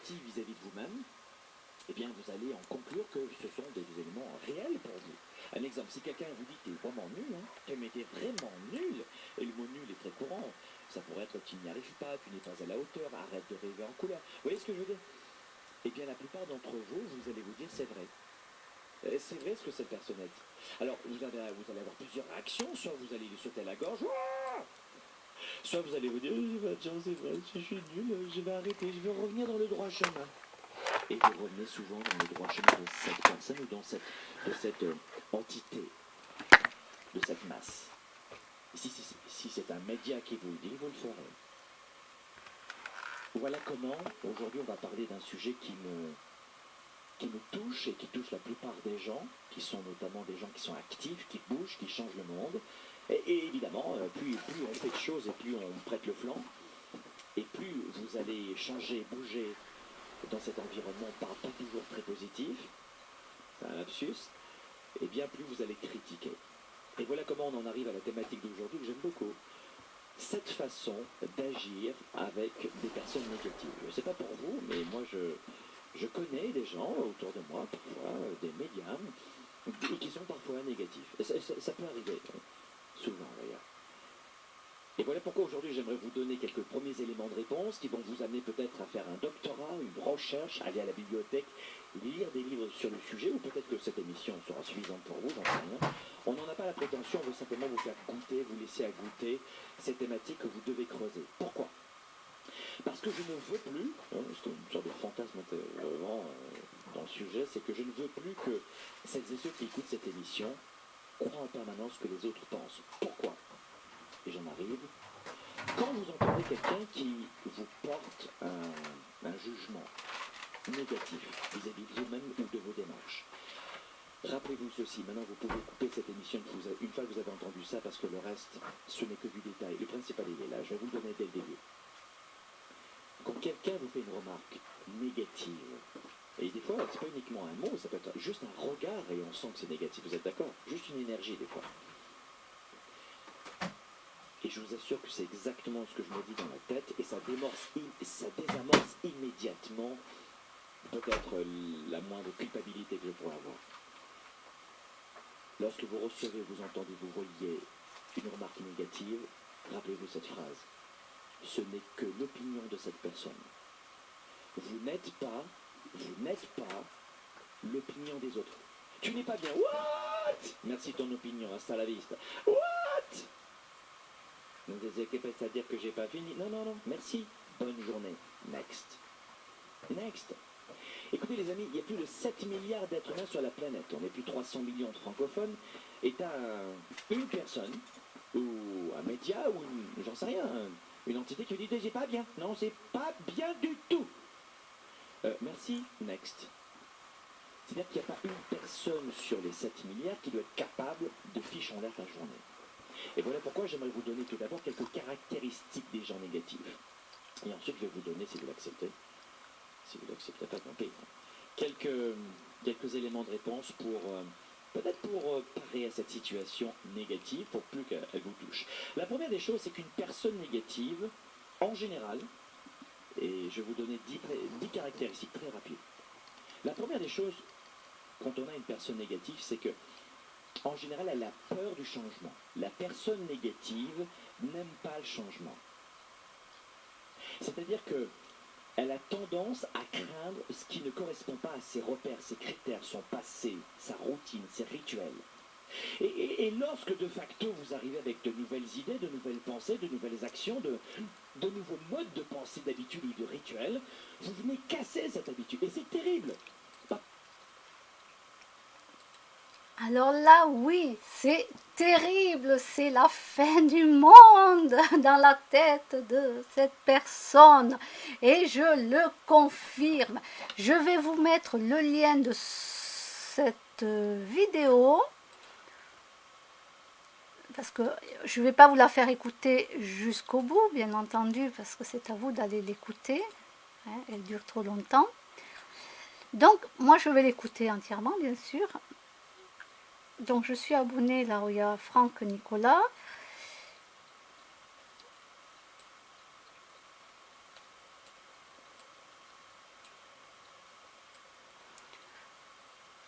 négatif vis-à-vis de vous-même, eh bien vous allez en conclure que ce sont des éléments réels pour vous. Un exemple, si quelqu'un vous dit t'es vraiment nul, mais t'es vraiment nul, et le mot nul est très courant, ça pourrait être tu n'y arrives pas, tu n'es pas à la hauteur, arrête de rêver en couleur. Vous voyez ce que je veux dire? Eh bien la plupart d'entre vous, vous allez vous dire c'est vrai. C'est vrai ce que cette personne a dit. Alors vous allez avoir plusieurs réactions, soit vous allez lui sauter à la gorge, soit vous allez vous dire tiens c'est vrai, je suis nul, je vais arrêter, je vais revenir dans le droit chemin. Et vous revenez souvent dans le droit chemin de cette personne ou dans de cette entité, de cette masse. Si c'est un média qui vous le dit, vous le ferez. Voilà comment, aujourd'hui, on va parler d'un sujet qui me touche et qui touche la plupart des gens, qui sont notamment des gens qui sont actifs, qui bougent, qui changent le monde. Et évidemment, plus on fait de choses et plus on prête le flanc, et plus vous allez changer, bouger dans cet environnement pas toujours très positif, c'est un lapsus, et bien plus vous allez critiquer. Et voilà comment on en arrive à la thématique d'aujourd'hui que j'aime beaucoup. Cette façon d'agir avec des personnes négatives. Je ne sais pas pour vous, mais moi je connais des gens autour de moi, parfois des médiums, qui sont parfois négatifs. Et ça peut arriver, souvent d'ailleurs. Et voilà pourquoi aujourd'hui j'aimerais vous donner quelques premiers éléments de réponse qui vont vous amener peut-être à faire un doctorat, une recherche, aller à la bibliothèque, lire des livres sur le sujet, ou peut-être que cette émission sera suffisante pour vous, j'en sais rien. On n'en a pas la prétention, on veut simplement vous faire goûter, vous laisser à goûter ces thématiques que vous devez creuser. Pourquoi? Parce que je ne veux plus, c'est une sorte de fantasme vraiment dans le sujet, c'est que je ne veux plus que celles et ceux qui écoutent cette émission croient en permanence ce que les autres pensent. Pourquoi? Et j'en arrive. Quand vous entendez quelqu'un qui vous porte un jugement négatif vis-à-vis de vous-même ou de vos démarches, rappelez-vous ceci, maintenant vous pouvez couper cette émission une fois que vous avez entendu ça, parce que le reste, ce n'est que du détail. Le principal il est là, je vais vous le donner dès le début. Quand quelqu'un vous fait une remarque négative, et des fois, c'est pas uniquement un mot, ça peut être juste un regard et on sent que c'est négatif, vous êtes d'accord? Juste une énergie des fois. Et je vous assure que c'est exactement ce que je me dis dans la tête, et ça désamorce immédiatement peut-être la moindre culpabilité que je pourrais avoir. Lorsque vous recevez, vous entendez, vous voyez une remarque négative, rappelez-vous cette phrase. Ce n'est que l'opinion de cette personne. Vous n'êtes pas l'opinion des autres. Tu n'es pas bien. What? Merci ton opinion, hasta la vista. What? Donc, c'est-à-dire que j'ai pas fini. Non, non, non. Merci. Bonne journée. Next. Next. Écoutez les amis, il y a plus de 7 milliards d'êtres humains sur la planète. On est plus de 300 millions de francophones. Et t'as une personne, ou un média, ou j'en sais rien, une entité qui dit c'est pas bien. Non, c'est pas bien du tout. Merci. Next. C'est-à-dire qu'il n'y a pas une personne sur les 7 milliards qui doit être capable de fiche en l'air ta journée. Et voilà pourquoi j'aimerais vous donner tout d'abord quelques caractéristiques des gens négatifs. Et ensuite, je vais vous donner, si vous l'acceptez, si vous l'acceptez pas, tant pis, quelques éléments de réponse pour, peut-être pour parer à cette situation négative, pour plus qu'elle vous touche. La première des choses, c'est qu'une personne négative, en général, et je vais vous donner 10 caractéristiques très rapides. La première des choses, quand on a une personne négative, c'est que en général, elle a peur du changement. La personne négative n'aime pas le changement. C'est-à-dire qu'elle a tendance à craindre ce qui ne correspond pas à ses repères, ses critères, son passé, sa routine, ses rituels. Et lorsque de facto vous arrivez avec de nouvelles idées, de nouvelles pensées, de nouvelles actions, de nouveaux modes de pensée, d'habitude ou de rituels, vous venez casser cette habitude. Et c'est terrible. Alors là, oui, c'est terrible, c'est la fin du monde dans la tête de cette personne. Et je le confirme. Je vais vous mettre le lien de cette vidéo. Parce que je ne vais pas vous la faire écouter jusqu'au bout, bien entendu, parce que c'est à vous d'aller l'écouter. Hein, elle dure trop longtemps. Donc, moi, je vais l'écouter entièrement, bien sûr. Donc je suis abonnée là où il y a Franck Nicolas.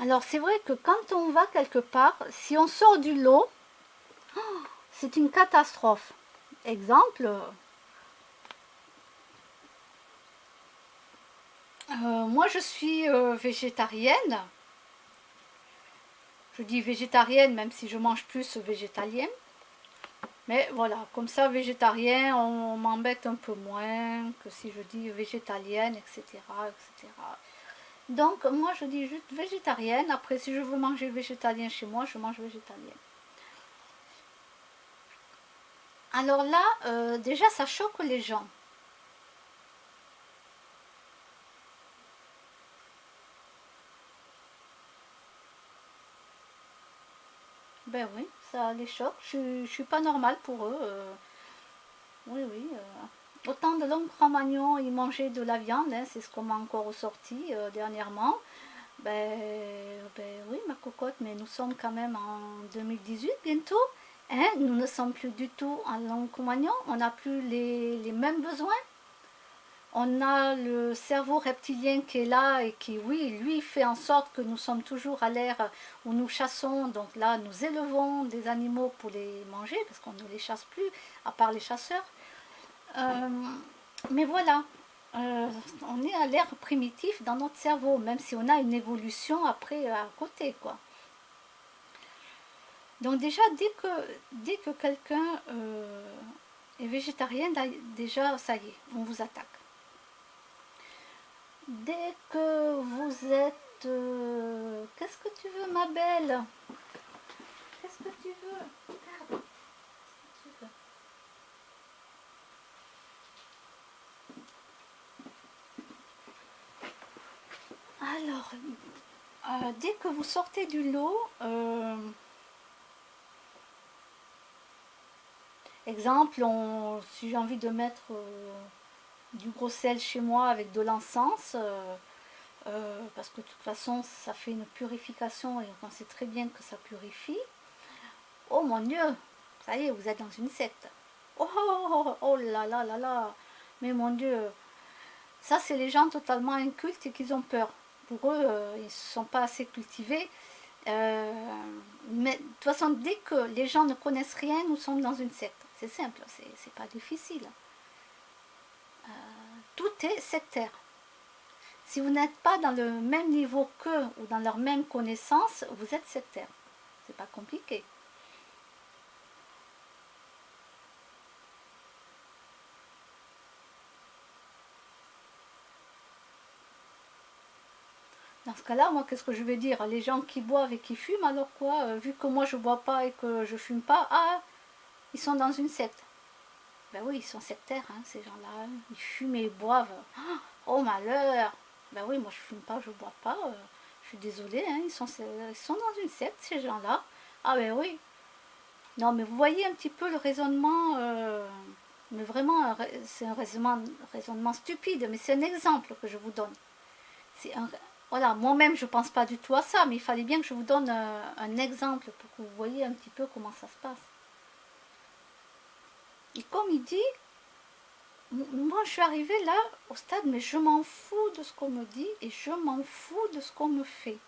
Alors c'est vrai que quand on va quelque part, si on sort du lot, c'est une catastrophe. Exemple, moi je suis végétarienne. Je dis végétarienne même si je mange plus végétalien. Mais voilà, comme ça végétarien, on m'embête un peu moins que si je dis végétalienne, etc., etc. Donc moi je dis juste végétarienne. Après si je veux manger végétalien chez moi, je mange végétalien. Alors là, déjà ça choque les gens. Ben oui, ça les choque. Je suis pas normale pour eux. Oui, oui. Autant de longues Cro-Magnons, ils mangeaient de la viande, hein, c'est ce qu'on m'a encore ressorti dernièrement. Ben oui, ma cocotte, mais nous sommes quand même en 2018 bientôt. Hein, nous ne sommes plus du tout en longue Cro-Magnon, on n'a plus les mêmes besoins. On a le cerveau reptilien qui est là et qui, oui, lui fait en sorte que nous sommes toujours à l'ère où nous chassons. Donc là, nous élevons des animaux pour les manger parce qu'on ne les chasse plus, à part les chasseurs. Euh, mais voilà, on est à l'ère primitif dans notre cerveau, même si on a une évolution après à côté, quoi. Donc déjà, dès que quelqu'un est végétarien, déjà, ça y est, on vous attaque. Dès que vous êtes... qu'est-ce que tu veux, ma belle? Qu'est-ce que tu veux? Regarde. Qu'est-ce que tu veux? Alors, dès que vous sortez du lot, exemple, si j'ai envie de mettre du gros sel chez moi avec de l'encens, parce que de toute façon ça fait une purification et on sait très bien que ça purifie. Oh mon Dieu, ça y est, vous êtes dans une secte. Oh, oh, oh, oh là là là là, mais mon Dieu, ça c'est les gens totalement incultes et qui ont peur. Pour eux, ils ne sont pas assez cultivés. Mais de toute façon, dès que les gens ne connaissent rien, nous sommes dans une secte. C'est simple, c'est pas difficile. Tout est sectaire. Si vous n'êtes pas dans le même niveau qu'eux ou dans leur même connaissance, vous êtes sectaire. C'est pas compliqué. Dans ce cas-là, moi, qu'est-ce que je vais dire? Les gens qui boivent et qui fument, alors quoi? Vu que moi, je bois pas et que je fume pas, ah, ils sont dans une secte. Ben oui, ils sont sectaires, hein, ces gens-là. Ils fument et ils boivent. Oh malheur! Ben oui, moi, je fume pas, je bois pas. Je suis désolée, hein, ils sont dans une secte, ces gens-là. Ah ben oui. Non, mais vous voyez un petit peu le raisonnement, mais vraiment, c'est un raisonnement stupide, mais c'est un exemple que je vous donne. C'est un, voilà, moi-même, je ne pense pas du tout à ça, mais il fallait bien que je vous donne un exemple pour que vous voyez un petit peu comment ça se passe. Et comme il dit, moi, je suis arrivée là, au stade, mais je m'en fous de ce qu'on me dit et je m'en fous de ce qu'on me fait.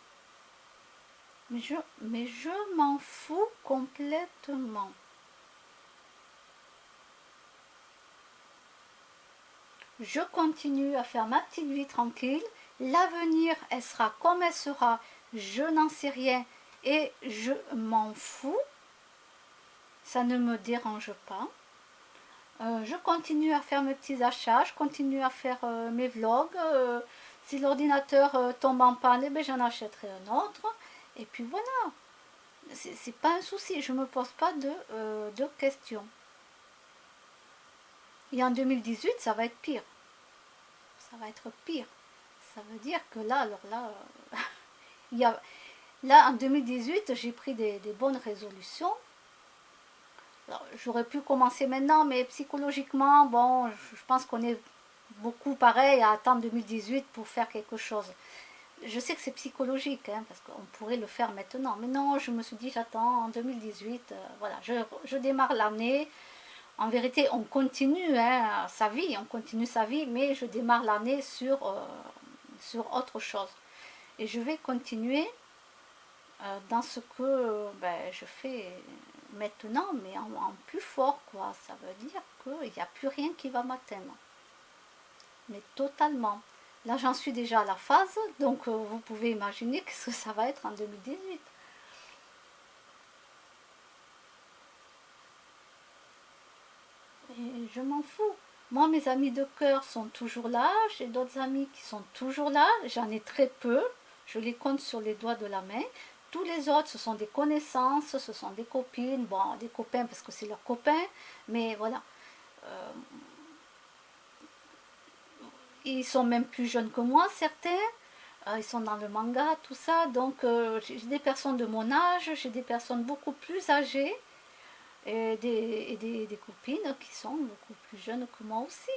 Mais je m'en fous complètement. Je continue à faire ma petite vie tranquille. L'avenir, elle sera comme elle sera. Je n'en sais rien et je m'en fous. Ça ne me dérange pas. Je continue à faire mes petits achats. Je continue à faire mes vlogs. Si l'ordinateur tombe en panne, eh bien, j'en achèterai un autre. Et puis voilà. C'est pas un souci. Je ne me pose pas de questions. Et en 2018, ça va être pire. Ça va être pire. Ça veut dire que là, alors là, là en 2018, j'ai pris des bonnes résolutions. J'aurais pu commencer maintenant, mais psychologiquement, bon, je pense qu'on est beaucoup pareil à attendre 2018 pour faire quelque chose. Je sais que c'est psychologique, hein, parce qu'on pourrait le faire maintenant. Mais non, je me suis dit, j'attends en 2018. Voilà, je démarre l'année. En vérité, on continue sa vie, on continue sa vie, mais je démarre l'année sur autre chose. Et je vais continuer dans ce que je fais maintenant, mais en plus fort, quoi. Ça veut dire qu'il n'y a plus rien qui va m'atteindre. Mais totalement. Là, j'en suis déjà à la phase, donc vous pouvez imaginer ce que ça va être en 2018. Et je m'en fous. Moi, mes amis de cœur sont toujours là, j'ai d'autres amis qui sont toujours là, j'en ai très peu, je les compte sur les doigts de la main. Tous les autres, ce sont des connaissances, ce sont des copines, bon, des copains parce que c'est leurs copains, mais voilà. Euh, Ils sont même plus jeunes que moi, certains. Ils sont dans le manga, tout ça. Donc, j'ai des personnes de mon âge, j'ai des personnes beaucoup plus âgées et des copines qui sont beaucoup plus jeunes que moi aussi.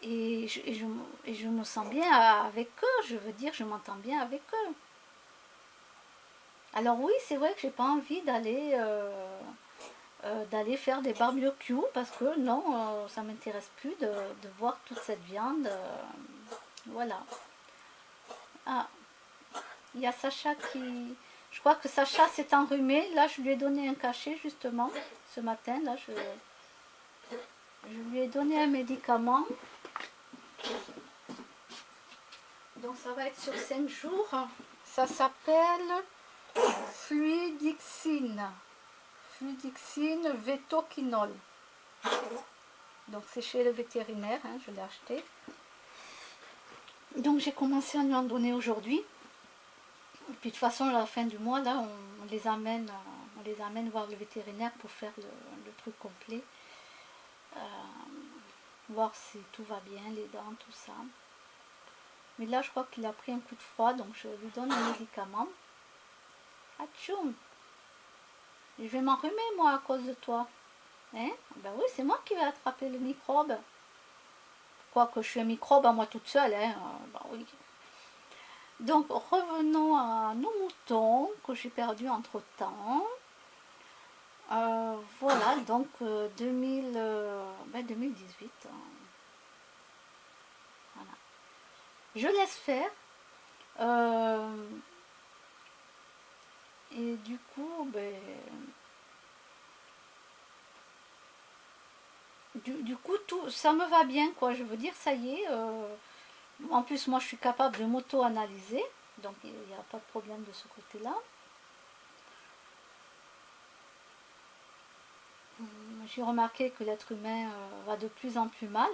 Et je me sens bien avec eux, je veux dire, je m'entends bien avec eux. Alors oui, c'est vrai que j'ai pas envie d'aller faire des barbecues parce que non, ça m'intéresse plus de voir toute cette viande. Voilà. Ah, il y a Sacha qui... Je crois que Sacha s'est enrhumé. Là, je lui ai donné un cachet justement ce matin. Là, je lui ai donné un médicament. Donc ça va être sur 5 jours. Ça s'appelle Fluidixine. Fluidixine Vétoquinol. Donc c'est chez le vétérinaire, hein, je l'ai acheté. Donc j'ai commencé à lui en donner aujourd'hui. Et puis de toute façon, à la fin du mois, là, on les amène voir le vétérinaire pour faire le truc complet. Voir si tout va bien, les dents, tout ça. Mais là, je crois qu'il a pris un coup de froid, donc je lui donne un médicament. Atchoum! Je vais m'enrhumer, moi, à cause de toi. Hein? Ben oui, c'est moi qui vais attraper le microbe. Quoique je suis un microbe à moi toute seule, hein? Ben oui. Donc, revenons à nos moutons que j'ai perdus entre-temps. Voilà, donc 2018. Voilà. Je laisse faire. Et du coup, du coup, tout, ça me va bien, quoi. Je veux dire, ça y est. En plus, moi, je suis capable de m'auto-analyser. Donc, il n'y a pas de problème de ce côté-là. J'ai remarqué que l'être humain va de plus en plus mal.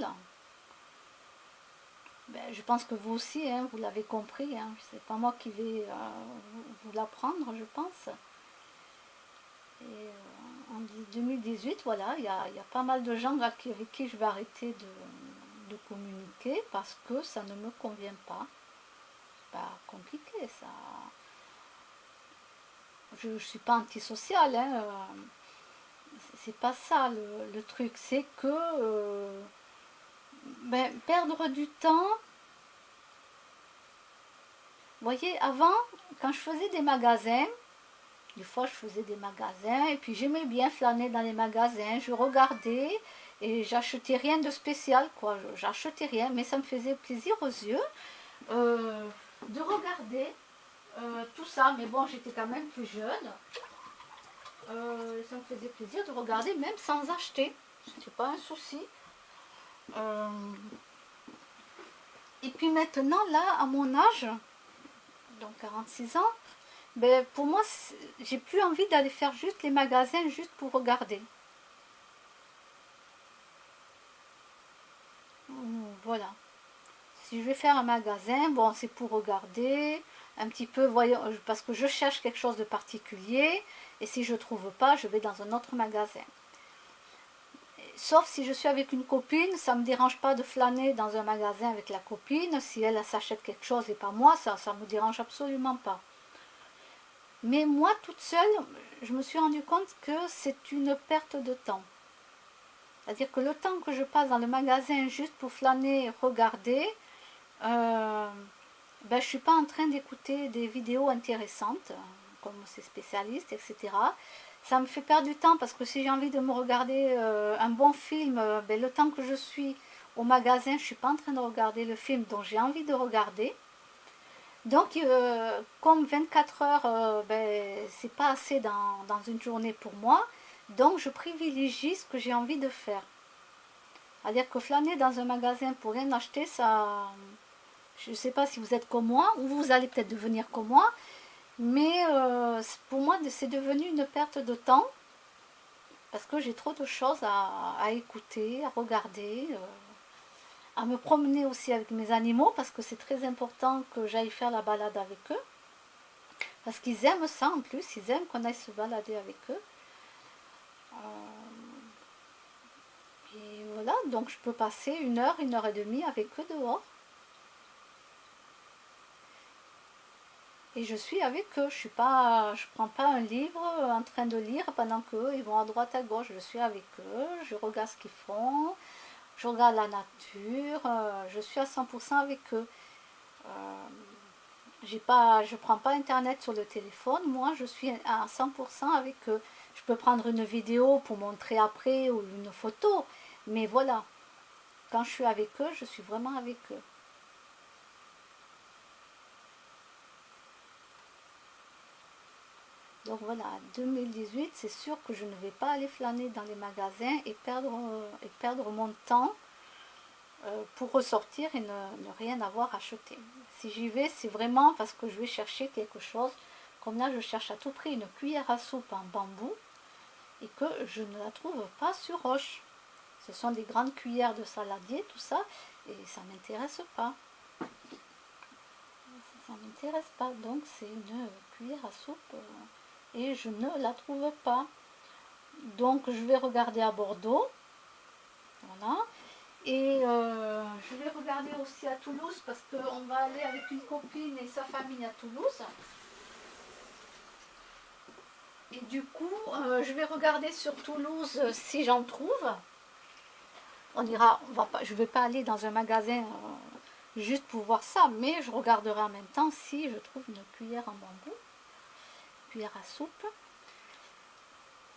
Je pense que vous aussi, hein, vous l'avez compris. Hein. C'est pas moi qui vais vous l'apprendre, je pense. Et en 2018, voilà, il y a pas mal de gens avec qui je vais arrêter de communiquer parce que ça ne me convient pas. C'est pas compliqué, ça. Je ne suis pas antisociale, hein. C'est pas ça le truc. C'est que perdre du temps. Vous voyez, avant, quand je faisais des magasins, des fois je faisais des magasins et puis j'aimais bien flâner dans les magasins, je regardais et j'achetais rien de spécial, quoi. J'achetais rien, mais ça me faisait plaisir aux yeux de regarder tout ça. Mais bon, j'étais quand même plus jeune. Ça me faisait plaisir de regarder même sans acheter. C'était pas un souci. Et puis maintenant, là, à mon âge, donc 46 ans, pour moi, j'ai plus envie d'aller faire juste les magasins juste pour regarder. Voilà. Si je vais faire un magasin, bon, c'est pour regarder un petit peu, voyons, parce que je cherche quelque chose de particulier, et si je ne trouve pas, je vais dans un autre magasin. Sauf si je suis avec une copine, ça ne me dérange pas de flâner dans un magasin avec la copine. Si elle s'achète quelque chose et pas moi, ça ne me dérange absolument pas. Mais moi, toute seule, je me suis rendu compte que c'est une perte de temps. C'est-à-dire que le temps que je passe dans le magasin juste pour flâner, regarder, je ne suis pas en train d'écouter des vidéos intéressantes, comme ces spécialistes, etc. Ça me fait perdre du temps parce que si j'ai envie de me regarder un bon film, le temps que je suis au magasin, je ne suis pas en train de regarder le film dont j'ai envie de regarder. Donc, comme 24 heures, ben, c'est pas assez dans une journée pour moi, donc je privilégie ce que j'ai envie de faire. C'est-à-dire que flâner dans un magasin pour rien acheter, ça, je ne sais pas si vous êtes comme moi, ou vous allez peut-être devenir comme moi, mais pour moi, c'est devenu une perte de temps, parce que j'ai trop de choses à écouter, à regarder, à me promener aussi avec mes animaux, parce que c'est très important que j'aille faire la balade avec eux. Parce qu'ils aiment ça en plus, ils aiment qu'on aille se balader avec eux. Et voilà, donc je peux passer 1 heure et demie avec eux dehors. Et je suis avec eux, je prends pas un livre en train de lire pendant qu'eux ils vont à droite à gauche. Je suis avec eux, je regarde ce qu'ils font, je regarde la nature, je suis à 100% avec eux. Je prends pas internet sur le téléphone, moi je suis à 100% avec eux. Je peux prendre une vidéo pour montrer après ou une photo, mais voilà, quand je suis avec eux, je suis vraiment avec eux. Donc voilà, 2018, c'est sûr que je ne vais pas aller flâner dans les magasins et perdre mon temps pour ressortir et ne rien avoir acheté. Si j'y vais, c'est vraiment parce que je vais chercher quelque chose. Comme là, je cherche à tout prix une cuillère à soupe en bambou et que je ne la trouve pas sur Roche. Ce sont des grandes cuillères de saladier, tout ça, et ça ne m'intéresse pas. Ça ne m'intéresse pas, donc c'est une cuillère à soupe et je ne la trouve pas. Donc je vais regarder à Bordeaux, voilà, et je vais regarder aussi à Toulouse parce qu'on va aller avec une copine et sa famille à Toulouse. Et du coup, je vais regarder sur Toulouse si j'en trouve. On ira, je ne vais pas aller dans un magasin juste pour voir ça, mais je regarderai en même temps si je trouve une cuillère en bambou, cuillère à soupe.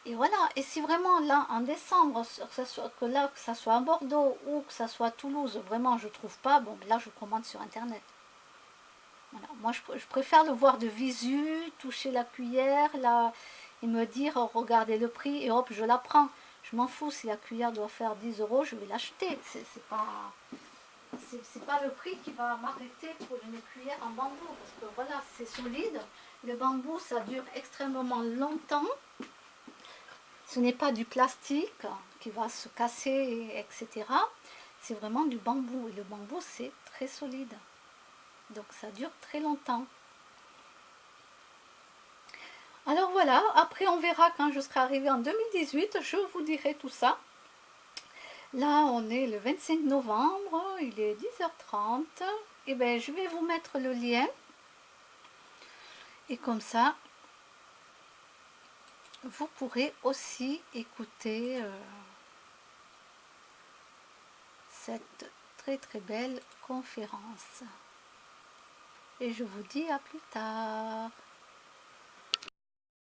Et voilà, et si vraiment là en décembre, que ça soit à Bordeaux ou que ça soit à Toulouse, vraiment je trouve pas, bon là je commande sur internet. Voilà. Moi je préfère le voir de visu, toucher la cuillère, là, et me dire oh, regardez le prix et hop je la prends. Je m'en fous si la cuillère doit faire 10 euros, je vais l'acheter. C'est pas le prix qui va m'arrêter pour une cuillère en bambou parce que voilà c'est solide. Le bambou ça dure extrêmement longtemps. Ce n'est pas du plastique qui va se casser, etc. C'est vraiment du bambou. Et le bambou, c'est très solide. Donc ça dure très longtemps. Alors voilà, après on verra quand je serai arrivée en 2018, je vous dirai tout ça. Là, on est le 25 novembre, il est 10h30. Et bien, je vais vous mettre le lien. Et comme ça, vous pourrez aussi écouter cette très très belle conférence. Et je vous dis à plus tard.